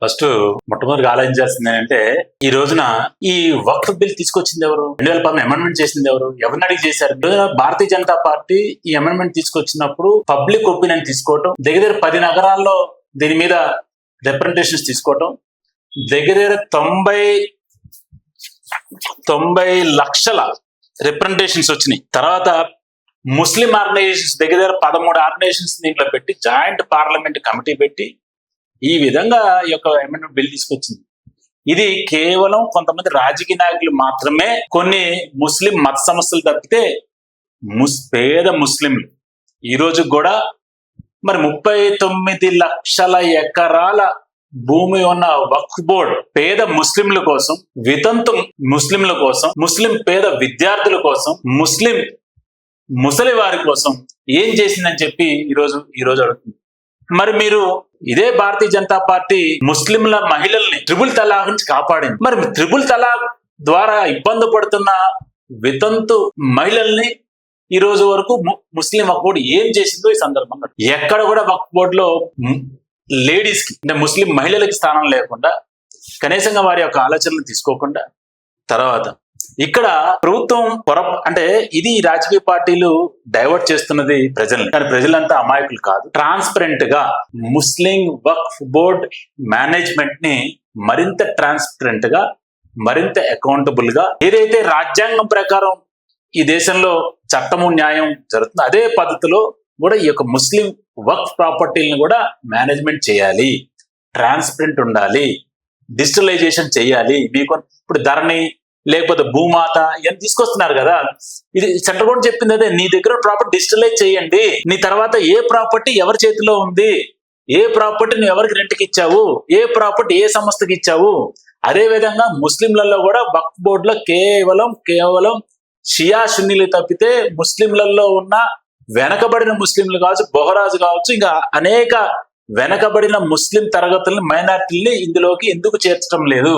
First మొట్టమొదటిగా ఆలోచించాల్సింది ఏంటంటే ఈ రోజున ఈ వక్ఫ్ బిల్ తీసుకొచ్చింది ఎవరు? 2010 అమెండ్మెంట్ చేసింది ఎవరు? ఎవరిని అడిగి చేశారు? భారతీయ జనతా పార్టీ ఈ అమెండ్మెంట్ తీసుకొచ్చినప్పుడు పబ్లిక్ ఒపీనియన్ తీసుకోవటం, దగ్గర 10 నగరాల్లో దీని మీద రిప్రజెంటేషన్స్ తీసుకోవటం, దగ్గర 90 లక్షల రిప్రజెంటేషన్స్ వచ్చినాయి. తర్వాత ముస్లిం ఆర్గనైజేషన్స్ దగ్గర 13 ఆర్గనైజేషన్స్ దీంట్లో పెట్టి జాయింట్ పార్లమెంట్ కమిటీ పెట్టి ఈ విధంగా ఈ యొక్క అమెండ్మెంట్ బిల్ తీసుకొచ్చింది. ఇది కేవలం కొంతమంది రాజకీయ నాయకులు మాత్రమే, కొన్ని ముస్లిం మత సంస్థలు తప్పితే పేద ముస్లింలు ఈ రోజు కూడా మరి 39 లక్షల ఎకరాల భూమి ఉన్న వక్ఫ్ బోర్డ్ పేద ముస్లింల కోసం, వితంతు ముస్లింల కోసం, ముస్లిం పేద విద్యార్థుల కోసం, ముసలి వారి కోసం ఏం చేసిందని చెప్పి ఈరోజు అడుగుతుంది. మరి మీరు ఇదే భారతీయ జనతా పార్టీ ముస్లింల మహిళల్ని త్రిబుల్ తలాక్ నుంచి కాపాడింది. మరి త్రిబుల్ తలాక్ ద్వారా ఇబ్బంది పడుతున్న వితంతు మహిళల్ని ఈ రోజు వరకు ముస్లిం వక్ఫ్ బోర్డు ఏం చేసిందో ఈ సందర్భంగా ఎక్కడ కూడా వక్ఫ్ బోర్డులో లేడీస్ కి అంటే ముస్లిం మహిళలకి స్థానం లేకుండా, కనీసంగా వారి యొక్క ఆలోచనలు తీసుకోకుండా, తర్వాత ఇక్కడ ప్రభుత్వం అంటే ఇది రాజకీయ పార్టీలు డైవర్ట్ చేస్తున్నది ప్రజల్ని, కానీ ప్రజలంతా అమాయకులు కాదు. ట్రాన్స్పరెంట్ గా ముస్లిం వక్ఫ్ బోర్డ్ మేనేజ్మెంట్ ని మరింత ట్రాన్స్పరెంట్ గా, మరింత అకౌంటబుల్ గా, ఏదైతే రాజ్యాంగం ప్రకారం ఈ దేశంలో చట్టము న్యాయం జరుగుతుందో అదే పద్ధతిలో కూడా ఈ యొక్క ముస్లిం వక్ఫ్ ప్రాపర్టీలను కూడా మేనేజ్మెంట్ చేయాలి, ట్రాన్స్పరెంట్ ఉండాలి, డిజిటలైజేషన్ చేయాలి. మీకు ఇప్పుడు ధరణి లేకపోతే భూమాత ఇవన్నీ తీసుకొస్తున్నారు కదా, ఇది సెంట్రల్ గవర్నమెంట్ చెప్పింది అదే, నీ దగ్గర ప్రాపర్టీ డిజిటలైజ్ చేయండి, నీ తర్వాత ఏ ప్రాపర్టీ ఎవరి చేతిలో ఉంది, ఏ ప్రాపర్టీ నువ్వు ఎవరికి రెంట్కి ఇచ్చావు, ఏ ప్రాపర్టీ ఏ సంస్థకి ఇచ్చావు. అదే విధంగా ముస్లింలలో కూడా వక్ఫ్ బోర్డులో కేవలం షియా సున్నీలు తప్పితే ముస్లింలలో ఉన్న వెనకబడిన ముస్లింలు కావచ్చు, బొహరాజు కావచ్చు, ఇంకా అనేక వెనకబడిన ముస్లిం తరగతులను, మైనారిటీల్ని ఇందులోకి ఎందుకు చేర్చడం లేదు?